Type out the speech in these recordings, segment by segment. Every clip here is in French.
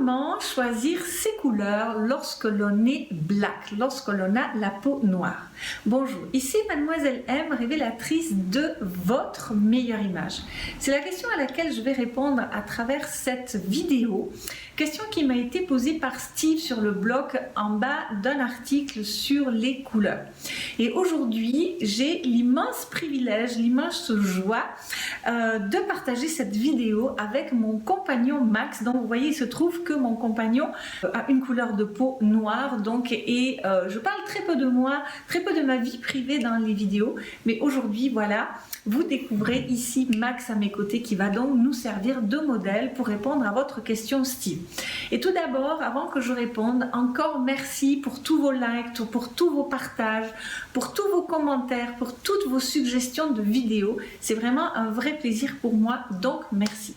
Comment choisir ses couleurs lorsque l'on est black, lorsque l'on a la peau noire? Bonjour, ici Mademoiselle M, révélatrice de votre meilleure image. C'est la question à laquelle je vais répondre à travers cette vidéo. Question qui m'a été posée par Steve sur le blog en bas d'un article sur les couleurs. Et aujourd'hui, j'ai l'immense privilège, l'immense joie de partager cette vidéo avec mon compagnon Max. Donc vous voyez, il se trouve que mon compagnon a une couleur de peau noire, donc je parle très peu de moi, très peu de ma vie privée dans les vidéos, mais aujourd'hui voilà, vous découvrez ici Max à mes côtés qui va donc nous servir de modèle pour répondre à votre question Steve. Et tout d'abord, avant que je réponde, encore merci pour tous vos likes, pour tous vos partages, pour tous vos commentaires, pour toutes vos suggestions de vidéos. C'est vraiment un vrai plaisir pour moi, donc merci.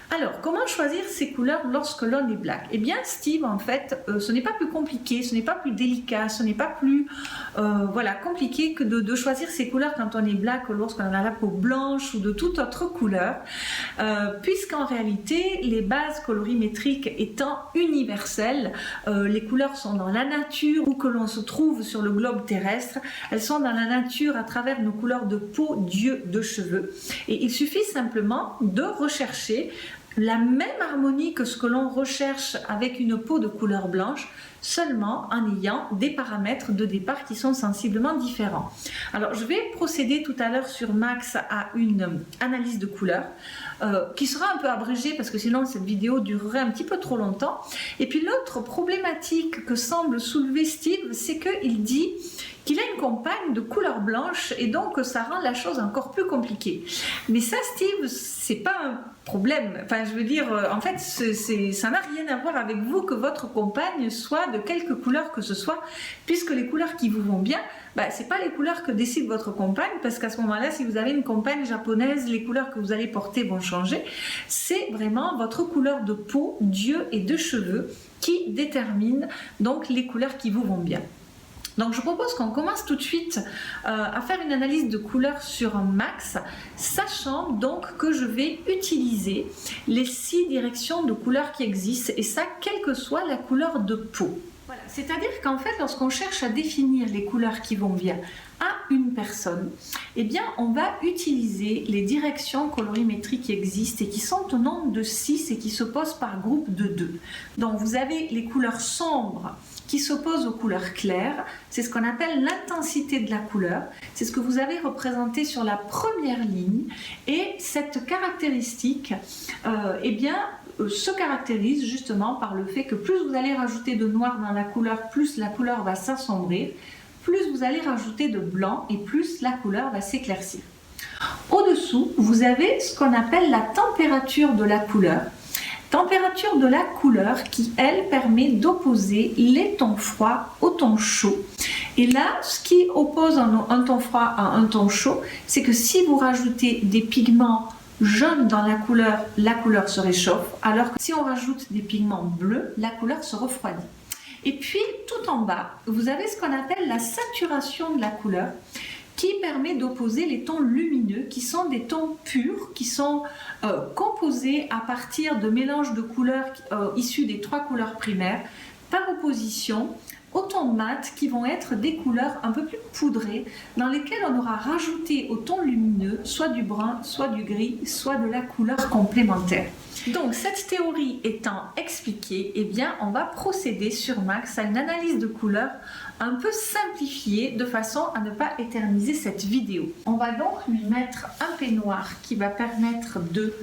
Alors, comment choisir ces couleurs lorsque l'on est black? Eh bien, Steve, en fait, ce n'est pas plus compliqué, ce n'est pas plus délicat, ce n'est pas plus compliqué que de choisir ces couleurs quand on est black que lorsqu'on a la peau blanche ou de toute autre couleur, puisqu'en réalité, les bases colorimétriques étant universelles, les couleurs sont dans la nature ou que l'on se trouve sur le globe terrestre, elles sont dans la nature à travers nos couleurs de peau, d'yeux, de cheveux. Et il suffit simplement de rechercher la même harmonie que ce que l'on recherche avec une peau de couleur blanche, seulement en ayant des paramètres de départ qui sont sensiblement différents. Alors je vais procéder tout à l'heure sur Max à une analyse de couleurs qui sera un peu abrégée parce que sinon cette vidéo durerait un petit peu trop longtemps. Et puis l'autre problématique que semble soulever Steve, c'est qu'il dit qu'il a une compagne de couleur blanche et donc ça rend la chose encore plus compliquée. Mais ça, Steve, c'est pas un problème. Enfin, je veux dire, en fait, ça n'a rien à voir avec vous que votre compagne soit de quelque couleur que ce soit, puisque les couleurs qui vous vont bien, c'est pas les couleurs que décide votre compagne, parce qu'à ce moment-là, si vous avez une compagne japonaise, les couleurs que vous allez porter vont changer. C'est vraiment votre couleur de peau, d'yeux et de cheveux qui détermine donc les couleurs qui vous vont bien. Donc je propose qu'on commence tout de suite à faire une analyse de couleurs sur Max, sachant donc que je vais utiliser les 6 directions de couleurs qui existent, et ça quelle que soit la couleur de peau. Voilà. C'est-à-dire qu'en fait, lorsqu'on cherche à définir les couleurs qui vont bien à une personne, eh bien on va utiliser les directions colorimétriques qui existent et qui sont au nombre de 6 et qui s'opposent par groupe de 2. Donc vous avez les couleurs sombres qui s'oppose aux couleurs claires, c'est ce qu'on appelle l'intensité de la couleur, c'est ce que vous avez représenté sur la première ligne, et cette caractéristique se caractérise justement par le fait que plus vous allez rajouter de noir dans la couleur, plus la couleur va s'assombrir, plus vous allez rajouter de blanc et plus la couleur va s'éclaircir. Au-dessous, vous avez ce qu'on appelle la température de la couleur. Température de la couleur qui, elle, permet d'opposer les tons froids aux tons chauds. Et là, ce qui oppose un ton froid à un ton chaud, c'est que si vous rajoutez des pigments jaunes dans la couleur se réchauffe, alors que si on rajoute des pigments bleus, la couleur se refroidit. Et puis, tout en bas, vous avez ce qu'on appelle la saturation de la couleur, qui permet d'opposer les tons lumineux, qui sont des tons purs, qui sont composés à partir de mélanges de couleurs issus des 3 couleurs primaires, par opposition aux tons mat, qui vont être des couleurs un peu plus poudrées, dans lesquelles on aura rajouté aux tons lumineux, soit du brun, soit du gris, soit de la couleur complémentaire. Donc cette théorie étant expliquée, eh bien on va procéder sur Max à une analyse de couleurs un peu simplifiée de façon à ne pas éterniser cette vidéo. On va donc lui mettre un peignoir qui va permettre de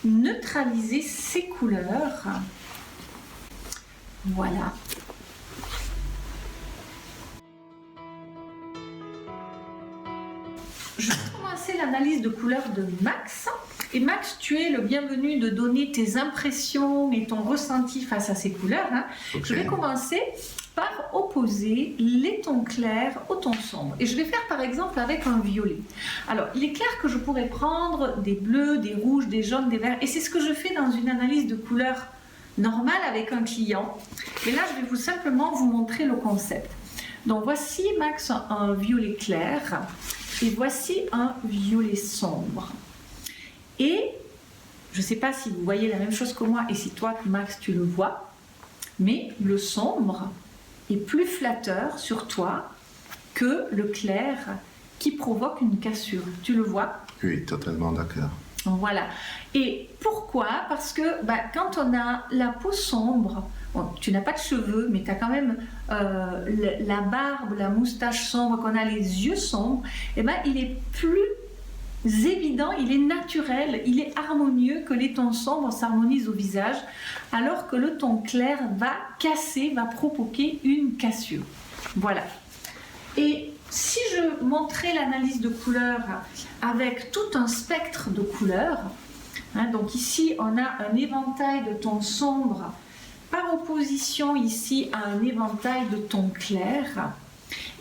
neutraliser ces couleurs. Voilà. Je vais commencer l'analyse de couleurs de Max. Et Max, tu es le bienvenu de donner tes impressions et ton ressenti face à ces couleurs. Okay. Je vais commencer par opposer les tons clairs aux tons sombres. Et je vais faire par exemple avec un violet. Alors, il est clair que je pourrais prendre des bleus, des rouges, des jaunes, des verts. Et c'est ce que je fais dans une analyse de couleurs normale avec un client. Et là, je vais simplement vous montrer le concept. Donc, voici Max un violet clair et voici un violet sombre. Et je ne sais pas si vous voyez la même chose que moi et si toi, Max, tu le vois. Mais le sombre est plus flatteur sur toi que le clair qui provoque une cassure. Tu le vois? Oui, totalement d'accord. Voilà. Et pourquoi? Parce que quand on a la peau sombre, bon, tu n'as pas de cheveux, mais tu as quand même la barbe, la moustache sombre, qu'on a les yeux sombres, et il est plus évident, il est naturel, il est harmonieux que les tons sombres s'harmonisent au visage, alors que le ton clair va casser, va provoquer une cassure. Voilà. Et si je montrais l'analyse de couleurs avec tout un spectre de couleurs, donc ici on a un éventail de tons sombres par opposition ici à un éventail de tons clairs,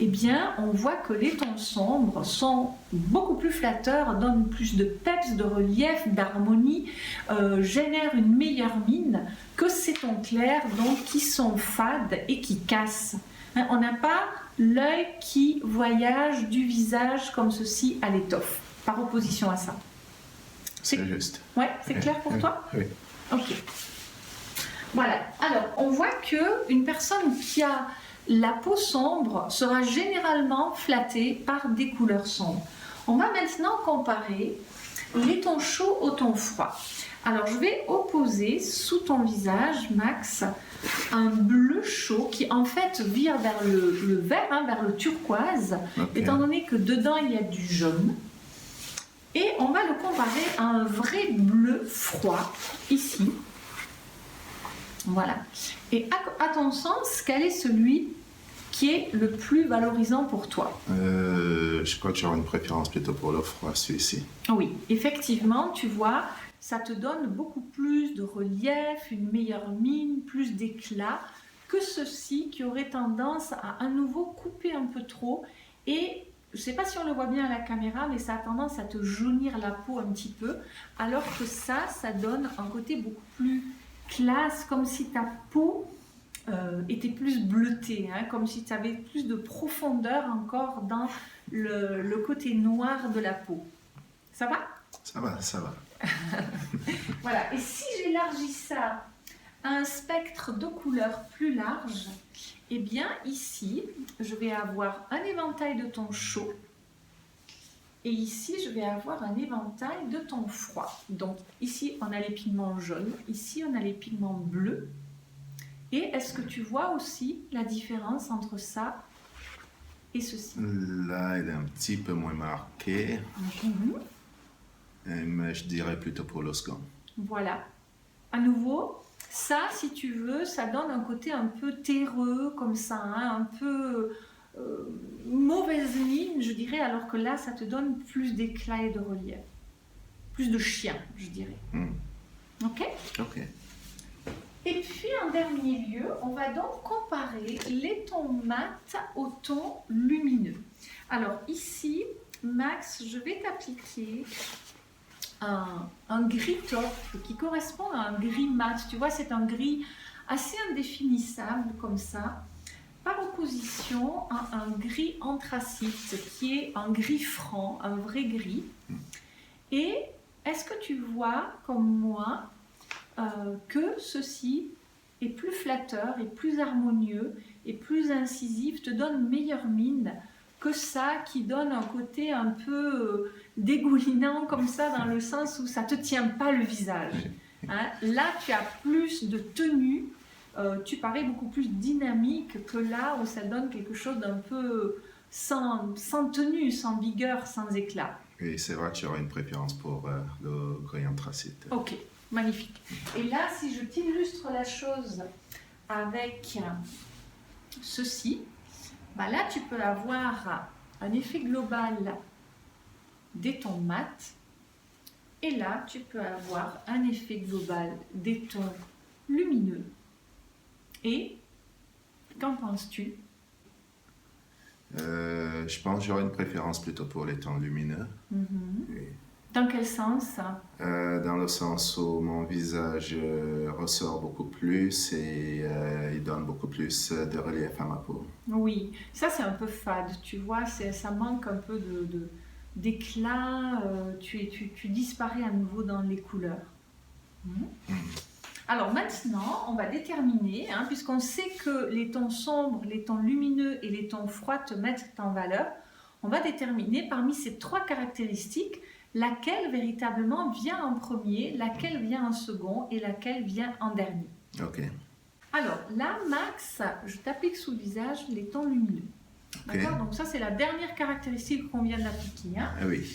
eh bien on voit que les tons sombres sont beaucoup plus flatteurs, donnent plus de peps, de relief, d'harmonie, génèrent une meilleure mine que ces tons clairs donc, qui sont fades et qui cassent. On n'a pas l'œil qui voyage du visage comme ceci à l'étoffe, par opposition à ça. C'est juste. Ouais, c'est clair pour toi? Oui. Ok. Voilà. Alors, on voit qu'une personne qui a la peau sombre sera généralement flattée par des couleurs sombres. On va maintenant comparer les tons chauds aux tons froids. Alors, je vais opposer sous ton visage, Max, un bleu chaud qui en fait vire vers le vert, vers le turquoise, étant donné que dedans il y a du jaune. Et on va le comparer à un vrai bleu froid, ici. Voilà. Et à ton sens, quel est celui qui est le plus valorisant pour toi? Je crois que j'aurais une préférence plutôt pour le froid, celui-ci. Oui, effectivement, tu vois, ça te donne beaucoup plus de relief, une meilleure mine, plus d'éclat que ceci qui aurait tendance à nouveau couper un peu trop. Et je ne sais pas si on le voit bien à la caméra, mais ça a tendance à te jaunir la peau un petit peu, alors que ça donne un côté beaucoup plus classe, comme si ta peau était plus bleutée, comme si tu avais plus de profondeur encore dans le côté noir de la peau. Ça va? Ça va, ça va. Voilà, et si j'élargis ça à un spectre de couleurs plus large, eh bien ici, je vais avoir un éventail de tons chauds et ici, je vais avoir un éventail de tons froids. Donc ici, on a les pigments jaunes, ici, on a les pigments bleus. Et est-ce que tu vois aussi la différence entre ça et ceci? Là, il est un petit peu moins marqué. Mais je dirais plutôt pour le second. Voilà. À nouveau, ça, si tu veux, ça donne un côté un peu terreux, comme ça, un peu mauvaise mine, je dirais, alors que là, ça te donne plus d'éclat et de relief. Plus de chien, je dirais. Ok? Ok. Et puis, en dernier lieu, on va donc comparer les tons mat aux tons lumineux. Alors, ici, Max, je vais t'appliquer un gris taupe qui correspond à un gris mat. Tu vois, c'est un gris assez indéfinissable comme ça, par opposition à un gris anthracite qui est un gris franc, un vrai gris. Et est-ce que tu vois, comme moi, que ceci est plus flatteur, et plus harmonieux, et plus incisif, te donne une meilleure mine que ça qui donne un côté un peu dégoulinant comme ça, dans le sens où ça ne te tient pas le visage. Là, tu as plus de tenue, tu parais beaucoup plus dynamique que là où ça donne quelque chose d'un peu sans tenue, sans vigueur, sans éclat. Oui, c'est vrai que j'aurais une préférence pour le gris anthracite. Ok, magnifique. Et là, si je t'illustre la chose avec ceci, là, tu peux avoir un effet global des tons mat. Et là, tu peux avoir un effet global des tons lumineux. Et qu'en penses-tu? Je pense que j'aurais une préférence plutôt pour les tons lumineux. Oui. Dans quel sens? Dans le sens où mon visage ressort beaucoup plus et il donne beaucoup plus de relief à ma peau. Oui, ça c'est un peu fade, tu vois, ça manque un peu d'éclat, tu disparais à nouveau dans les couleurs. Alors maintenant, on va déterminer, puisqu'on sait que les tons sombres, les tons lumineux et les tons froids te mettent en valeur, on va déterminer parmi ces 3 caractéristiques laquelle véritablement vient en premier, laquelle vient en second et laquelle vient en dernier. Ok. Alors là, Max, je t'applique sous le visage les tons lumineux. Ok. D'accord? Donc ça, c'est la dernière caractéristique qu'on vient d'appliquer. Ah oui.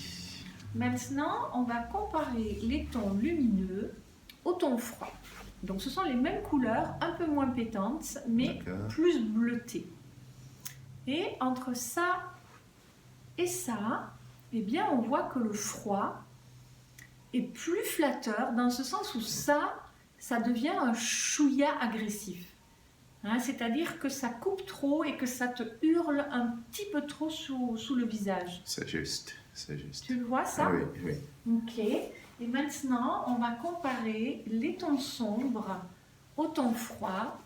Maintenant, on va comparer les tons lumineux aux tons froids. Donc ce sont les mêmes couleurs, un peu moins pétantes, mais plus bleutées. Et entre ça et ça, eh bien, on voit que le froid est plus flatteur, dans ce sens où ça devient un chouïa agressif. C'est-à-dire que ça coupe trop et que ça te hurle un petit peu trop sous le visage. C'est juste, c'est juste. Tu le vois ça? Ah oui, oui. Ok. Et maintenant, on va comparer les tons sombres aux tons froids.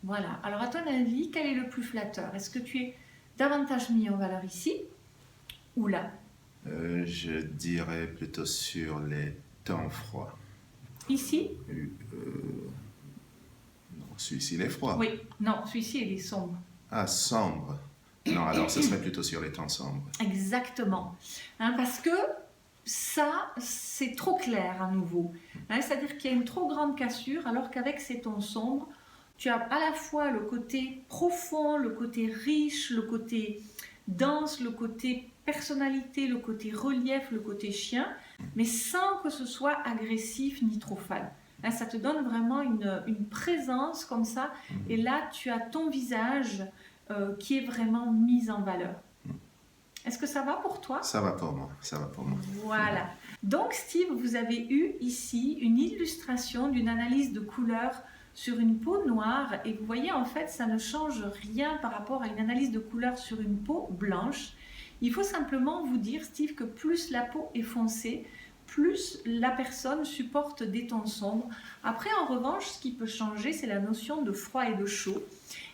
Voilà. Alors, à ton avis, quel est le plus flatteur? Est-ce que tu es davantage mis en valeur ici ou là? Je dirais plutôt sur les tons froids. Ici? Non, celui-ci, il est froid. Oui. Non, celui-ci, il est sombre. Ah, sombre. Non, alors ce serait plutôt sur les tons sombres. Exactement. Parce que ça, c'est trop clair à nouveau. C'est-à-dire qu'il y a une trop grande cassure, alors qu'avec ces tons sombres, tu as à la fois le côté profond, le côté riche, le côté dense, le côté personnalité, le côté relief, le côté chien, mais sans que ce soit agressif ni trop fade. Ça te donne vraiment une présence comme ça, et là, tu as ton visage qui est vraiment mis en valeur. Est-ce que ça va pour toi? Ça va pour moi, ça va pour moi. Voilà. Donc Steve, vous avez eu ici une illustration d'une analyse de couleur sur une peau noire, et vous voyez en fait ça ne change rien par rapport à une analyse de couleur sur une peau blanche. Il faut simplement vous dire, Steve, que plus la peau est foncée, plus la personne supporte des tons sombres. Après, en revanche, ce qui peut changer, c'est la notion de froid et de chaud,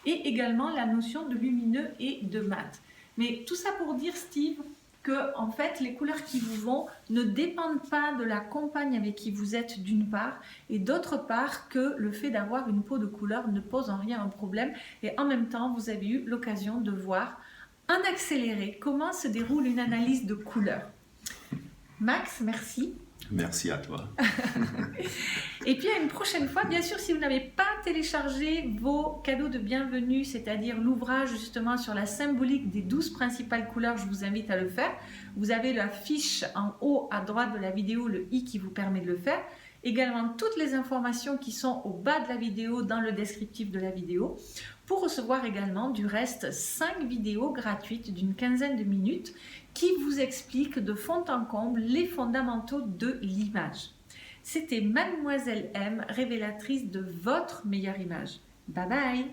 et également la notion de lumineux et de mat. Mais tout ça pour dire, Steve, que en fait, les couleurs qui vous vont ne dépendent pas de la compagne avec qui vous êtes d'une part, et d'autre part que le fait d'avoir une peau de couleur ne pose en rien un problème. Et en même temps, vous avez eu l'occasion de voir en accéléré comment se déroule une analyse de couleur. Max, merci. Merci à toi. Et puis à une prochaine fois, bien sûr, si vous n'avez pas téléchargé vos cadeaux de bienvenue, c'est-à-dire l'ouvrage justement sur la symbolique des 12 principales couleurs, je vous invite à le faire. Vous avez la fiche en haut à droite de la vidéo, le i qui vous permet de le faire. Également toutes les informations qui sont au bas de la vidéo, dans le descriptif de la vidéo, pour recevoir également du reste 5 vidéos gratuites d'une quinzaine de minutes qui vous expliquent de fond en comble les fondamentaux de l'image. C'était Mademoiselle M, révélatrice de votre meilleure image. Bye bye!